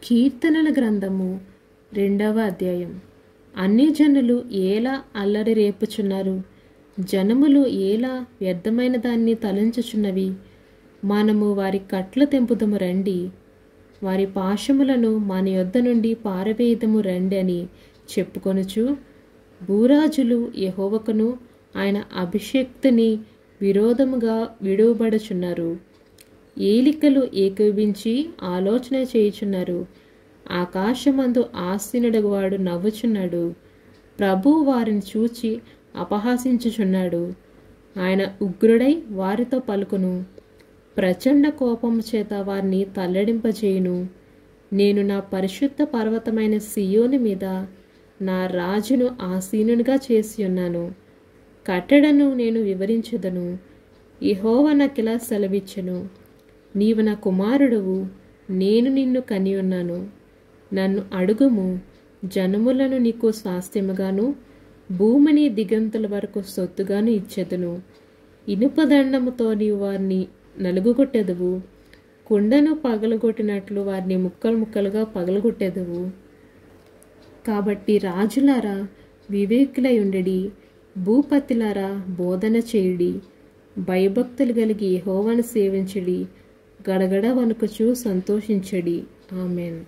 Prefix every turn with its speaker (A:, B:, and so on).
A: కీర్తనల గ్రంథము 2వ అధ్యాయం. అన్ని జనులు ఏలా అల్లరి రేపుచున్నారు, జనములు ఏలా వ్యర్థమైన దాన్ని తలంచుచున్నవి. మనము వారి కట్ల తెంపుదము రండి, వారి పాశములను మన యొద్ద నుండి పారవేయదము రండి అని చెప్పుకొనుచు, భూరాజులు యెహోవాకును ఆయన అభిషేక్తుని విరోధముగా విడువబడుచున్నారు. ఏలికలు ఏకీభించి ఆలోచన చేయుచున్నారు. ఆకాశమందు ఆసీనుడగువాడు నవ్వుచున్నాడు. ప్రభువు వారిని చూచి అపహాసించుచున్నాడు. ఆయన ఉగ్రుడై వారితో పలుకును, ప్రచండ కోపము చేత వారిని తల్లడింపజేయును. నేను నా పరిశుద్ధ పర్వతమైన సియోను మీద నా రాజును ఆసీనునిగా చేసి ఉన్నాను. కట్టడను నేను వివరించెదను. యెహోవా నాకిలా సెలవిచ్చెను, నీవు నా కుమారుడవు, నేను నిన్ను కనియున్నాను. నన్ను అడుగుము, జనములను నీకు స్వాస్థ్యముగాను భూమిని దిగంతుల వరకు సొత్తుగాను ఇచ్చెదను. ఇనుపదండముతో నీవు వారిని నలుగుగొట్టెదవు, కుండను పగలగొట్టినట్లు వారిని ముక్కలు ముక్కలుగా పగలగొట్టెదవు. కాబట్టి రాజులారా వివేకులై ఉండడి, భూపతిలారా బోధన చేయుడి. భయభక్తులు కలిగి యెహోవాను సేవించుడి, గడగడ వణుకుచు సంతోషించడి. ఆమేన్.